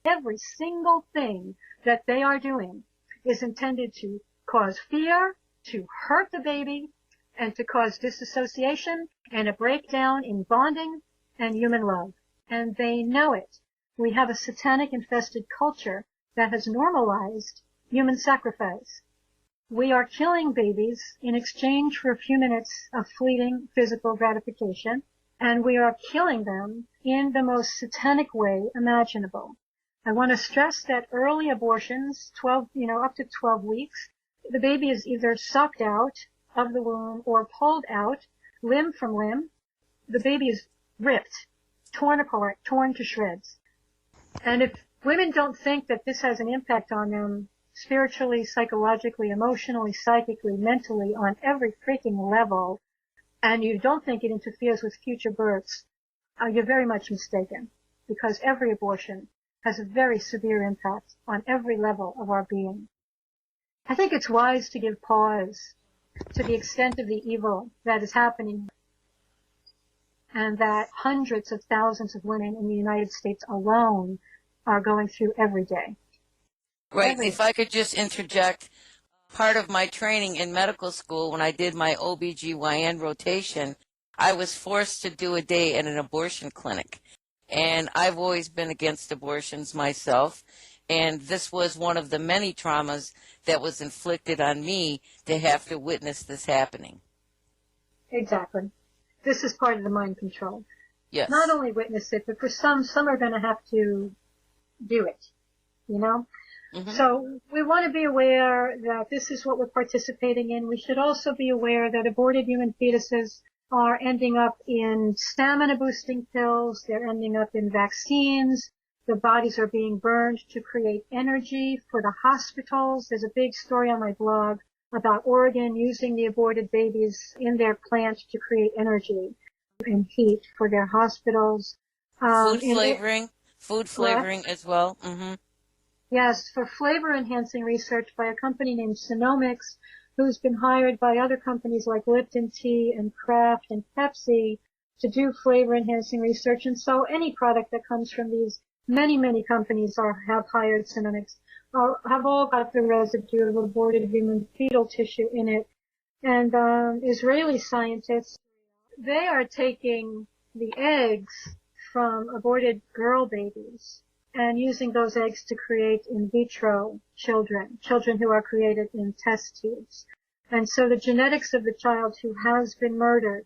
Every single thing that they are doing is intended to cause fear, to hurt the baby, and to cause disassociation and a breakdown in bonding and human love. And they know it. We have a satanic-infested culture that has normalized human sacrifice. We are killing babies in exchange for a few minutes of fleeting physical gratification, and we are killing them in the most satanic way imaginable. I want to stress that early abortions, up to 12 weeks, the baby is either sucked out of the womb or pulled out, limb from limb. The baby is ripped, torn apart, torn to shreds. And if women don't think that this has an impact on them spiritually, psychologically, emotionally, psychically, mentally, on every freaking level, and you don't think it interferes with future births, you're very much mistaken, because every abortion has a very severe impact on every level of our being. I think it's wise to give pause to the extent of the evil that is happening, and that hundreds of thousands of women in the United States alone are going through every day. Right. If I could just interject, part of my training in medical school, when I did my OBGYN rotation, I was forced to do a day at an abortion clinic. And I've always been against abortions myself. And this was one of the many traumas that was inflicted on me to have to witness this happening. Exactly. This is part of the mind control. Yes. Not only witness it, but for some are going to have to do it, Mm-hmm. So we want to be aware that this is what we're participating in. We should also be aware that aborted human fetuses are ending up in stamina boosting pills. They're ending up in vaccines. The bodies are being burned to create energy for the hospitals. There's a big story on my blog about Oregon using the aborted babies in their plant to create energy and heat for their hospitals. Food flavoring as well. Mm-hmm. Yes, for flavor-enhancing research by a company named Sonomics, who's been hired by other companies like Lipton Tea and Kraft and Pepsi to do flavor-enhancing research. And so any product that comes from these many, many companies have hired Sonomics, have all got the residue of aborted human fetal tissue in it. And Israeli scientists, they are taking the eggs from aborted girl babies and using those eggs to create in vitro children who are created in test tubes. And so the genetics of the child who has been murdered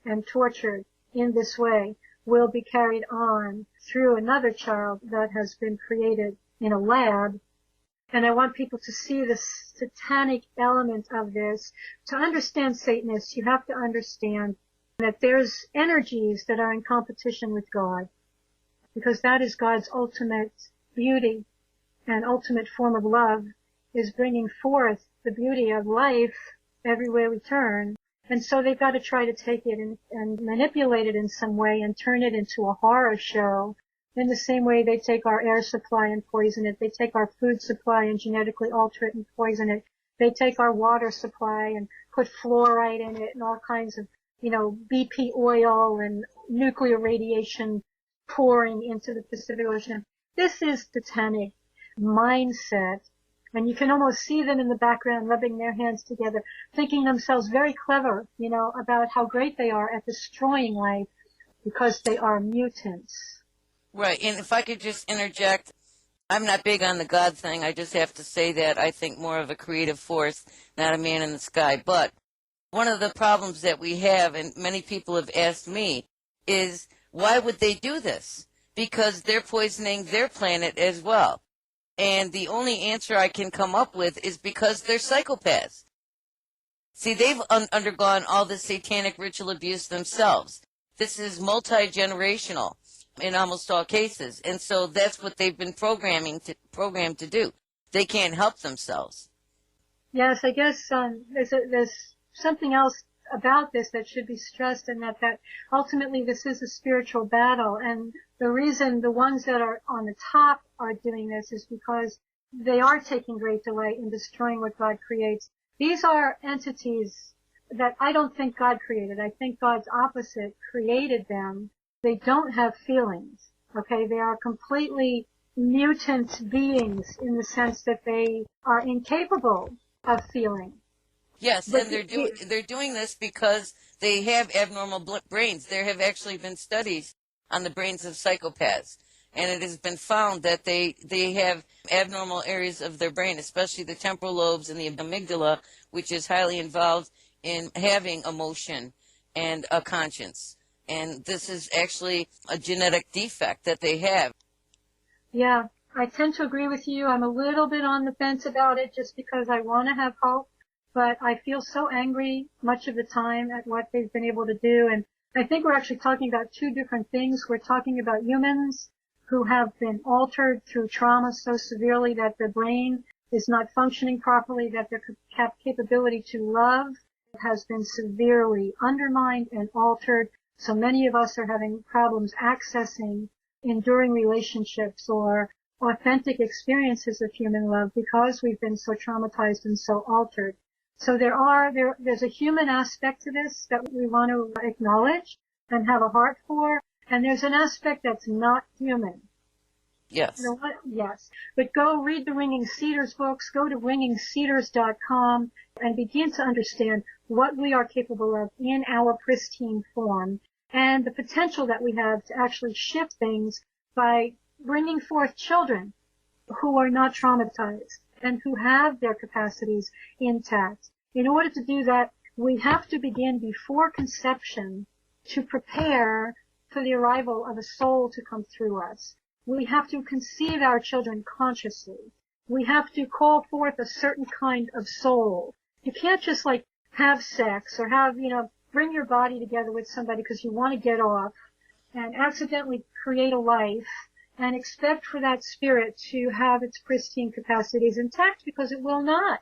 and tortured in this way will be carried on through another child that has been created in a lab. And I want people to see the satanic element of this. To understand Satanists, you have to understand that there's energies that are in competition with God, because that is God's ultimate beauty and ultimate form of love, is bringing forth the beauty of life everywhere we turn. And so they've got to try to take it and manipulate it in some way and turn it into a horror show in the same way they take our air supply and poison it. They take our food supply and genetically alter it and poison it. They take our water supply and put fluoride in it and all kinds of, BP oil and nuclear radiation pouring into the Pacific Ocean. This is satanic mindset. And you can almost see them in the background rubbing their hands together, thinking themselves very clever, about how great they are at destroying life because they are mutants. Right. And if I could just interject, I'm not big on the God thing. I just have to say that I think more of a creative force, not a man in the sky. But one of the problems that we have, and many people have asked me, is why would they do this? Because they're poisoning their planet as well. And the only answer I can come up with is because they're psychopaths. See, they've undergone all this satanic ritual abuse themselves. This is multi-generational in almost all cases. And so that's what they've been programmed to do. They can't help themselves. Yes, I guess there's something else about this that should be stressed, and that ultimately this is a spiritual battle. And the reason the ones that are on the top are doing this is because they are taking great delight in destroying what God creates. These are entities that I don't think God created. I think God's opposite created them. They don't have feelings. Okay, they are completely mutant beings in the sense that they are incapable of feeling. Yes, But and they're doing this because they have abnormal brains. There have actually been studies on the brains of psychopaths, and it has been found that they have abnormal areas of their brain, especially the temporal lobes and the amygdala, which is highly involved in having emotion and a conscience. And this is actually a genetic defect that they have. yeah, I tend to agree with you. I'm a little bit on the fence about it just because I want to have hope, but I feel so angry much of the time at what they've been able to do. And I think we're actually talking about two different things. We're talking about humans who have been altered through trauma so severely that their brain is not functioning properly, that their capability to love has been severely undermined and altered. So many of us are having problems accessing enduring relationships or authentic experiences of human love because we've been so traumatized and so altered. So there's a human aspect to this that we want to acknowledge and have a heart for, and there's an aspect that's not human. Yes. Yes. But go read the Ringing Cedars books, go to ringingcedars.com and begin to understand what we are capable of in our pristine form and the potential that we have to actually shift things by bringing forth children who are not traumatized and who have their capacities intact. In order to do that, we have to begin before conception to prepare for the arrival of a soul to come through us. We have to conceive our children consciously. We have to call forth a certain kind of soul. You can't just like have sex or have, bring your body together with somebody because you want to get off and accidentally create a life and expect for that spirit to have its pristine capacities intact, because it will not.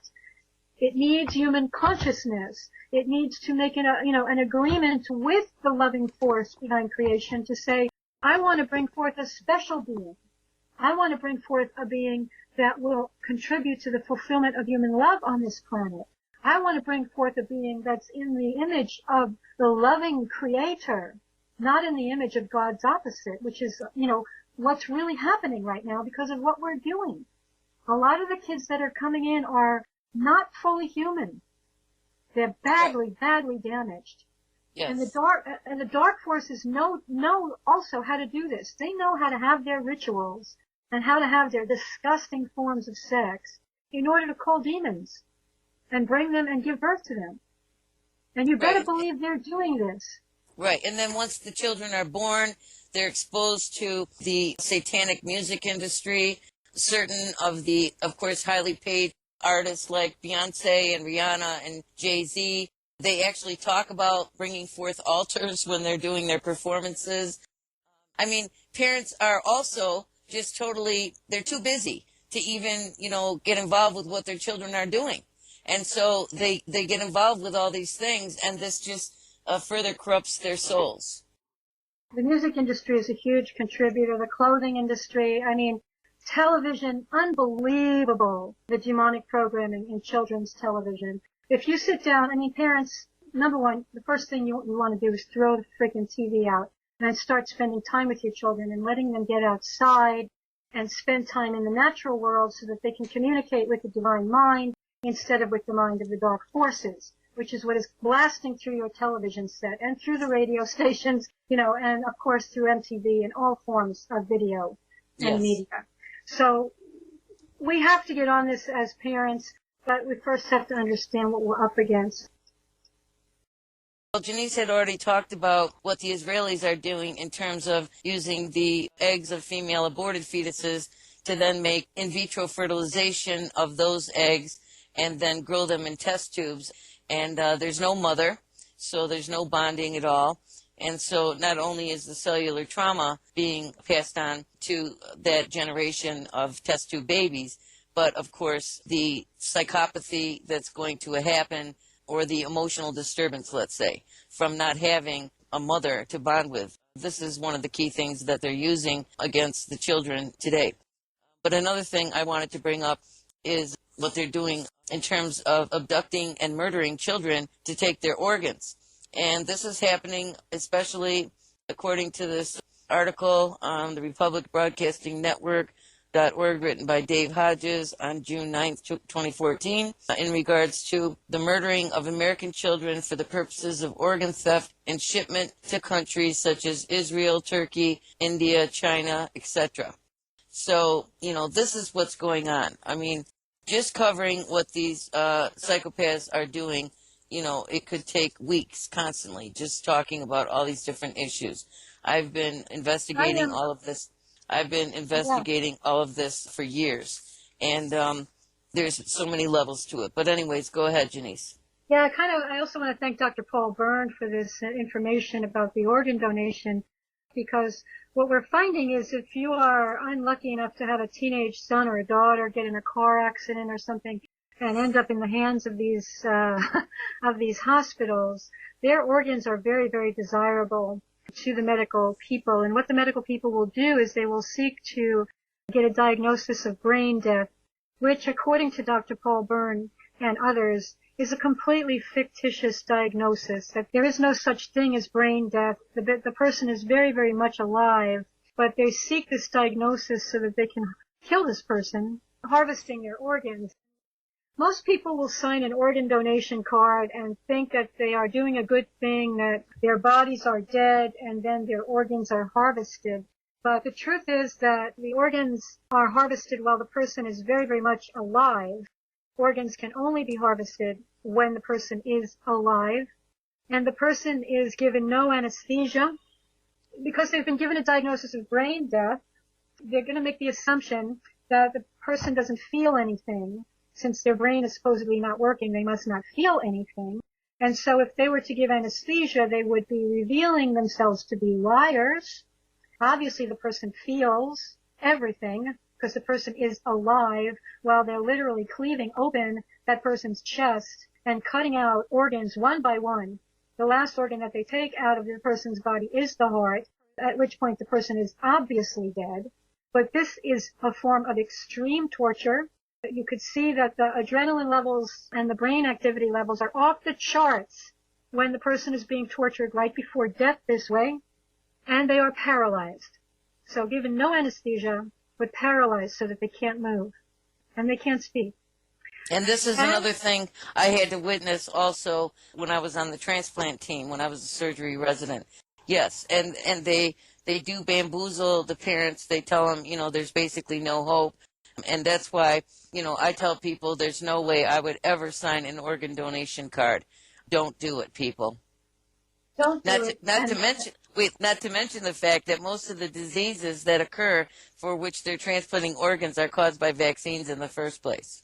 It needs human consciousness. It needs to make an agreement with the loving force behind creation to say, I want to bring forth a special being. I want to bring forth a being that will contribute to the fulfillment of human love on this planet. I want to bring forth a being that's in the image of the loving creator, not in the image of God's opposite, which is, what's really happening right now because of what we're doing. A lot of the kids that are coming in are not fully human. They're badly damaged. Yes. And the dark forces know also how to do this. They know how to have their rituals and how to have their disgusting forms of sex in order to call demons and bring them and give birth to them. And you better believe they're doing this. Right. And then once the children are born, they're exposed to the satanic music industry. Certain of the, of course, highly paid artists like Beyonce and Rihanna and Jay-Z, they actually talk about bringing forth altars when they're doing their performances. I mean, parents are also just totally, they're too busy to even, get involved with what their children are doing. And so they get involved with all these things, and this just further corrupts their souls. The music industry is a huge contributor. The clothing industry, television, unbelievable, the demonic programming in children's television. If you sit down, parents, number one, the first thing you want to do is throw the freaking TV out and start spending time with your children and letting them get outside and spend time in the natural world so that they can communicate with the divine mind instead of with the mind of the dark forces, which is what is blasting through your television set and through the radio stations, and of course through MTV and all forms of video and media. So we have to get on this as parents, but we first have to understand what we're up against. Well, Jeanice had already talked about what the Israelis are doing in terms of using the eggs of female aborted fetuses to then make in vitro fertilization of those eggs and then grow them in test tubes. And there's no mother, so there's no bonding at all. And so not only is the cellular trauma being passed on to that generation of test tube babies, but of course the psychopathy that's going to happen, or the emotional disturbance, let's say, from not having a mother to bond with. This is one of the key things that they're using against the children today. But another thing I wanted to bring up is what they're doing in terms of abducting and murdering children to take their organs. And this is happening, especially according to this article on the Republic Broadcasting Network, Change.org, written by Dave Hodges on June 9th, 2014, in regards to the murdering of American children for the purposes of organ theft and shipment to countries such as Israel, Turkey, India, China, etc. So, this is what's going on. I mean, just covering what these psychopaths are doing, it could take weeks constantly just talking about all these different issues. I've been investigating all of this. I've been investigating all of this for years, and there's so many levels to it. But anyways, go ahead, Jeanice. Yeah, I also want to thank Dr. Paul Byrne for this information about the organ donation, because what we're finding is if you are unlucky enough to have a teenage son or a daughter get in a car accident or something and end up in the hands of these hospitals, their organs are very, very desirable to the medical people. And what the medical people will do is they will seek to get a diagnosis of brain death, which, according to Dr. Paul Byrne and others, is a completely fictitious diagnosis, that there is no such thing as brain death. The person is very, very much alive, but they seek this diagnosis so that they can kill this person, harvesting their organs. Most people will sign an organ donation card and think that they are doing a good thing, that their bodies are dead and then their organs are harvested. But the truth is that the organs are harvested while the person is very, very much alive. Organs can only be harvested when the person is alive, and the person is given no anesthesia. Because they've been given a diagnosis of brain death, they're going to make the assumption that the person doesn't feel anything. Since their brain is supposedly not working, they must not feel anything. And so if they were to give anesthesia, they would be revealing themselves to be liars. Obviously, the person feels everything because the person is alive while they're literally cleaving open that person's chest and cutting out organs one by one. The last organ that they take out of the person's body is the heart, at which point the person is obviously dead. But this is a form of extreme torture. You could see that the adrenaline levels and the brain activity levels are off the charts when the person is being tortured right before death this way, and they are paralyzed. So given no anesthesia, but paralyzed so that they can't move, and they can't speak. And this is another thing I had to witness also when I was on the transplant team, when I was a surgery resident. Yes, and they do bamboozle the parents. They tell them, there's basically no hope. And that's why, I tell people there's no way I would ever sign an organ donation card. Don't do it, people. Don't do it. Not to mention the fact that most of the diseases that occur for which they're transplanting organs are caused by vaccines in the first place.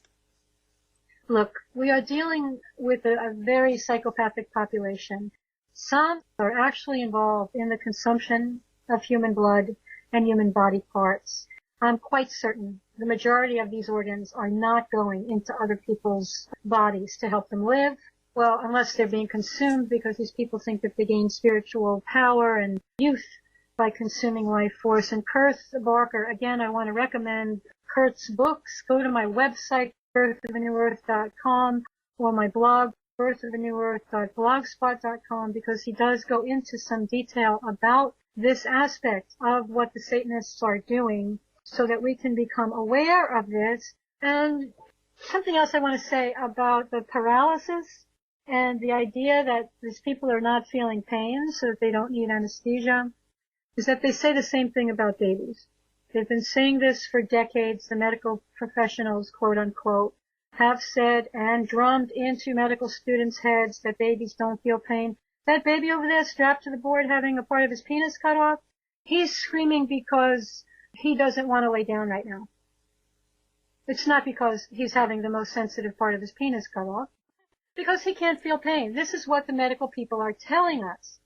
Look, we are dealing with a very psychopathic population. Some are actually involved in the consumption of human blood and human body parts. I'm quite certain the majority of these organs are not going into other people's bodies to help them live. Well, unless they're being consumed, because these people think that they gain spiritual power and youth by consuming life force. And Kurt Barker, again, I want to recommend Kurt's books. Go to my website, birthofanewearth.com, or my blog, birthofanewearth.blogspot.com, because he does go into some detail about this aspect of what the Satanists are doing, so that we can become aware of this. And something else I want to say about the paralysis and the idea that these people are not feeling pain so that they don't need anesthesia is that they say the same thing about babies. They've been saying this for decades. The medical professionals, quote unquote, have said and drummed into medical students' heads that babies don't feel pain. That baby over there strapped to the board having a part of his penis cut off, he's screaming because he doesn't want to lay down right now. It's not because he's having the most sensitive part of his penis cut off, because he can't feel pain. This is what the medical people are telling us.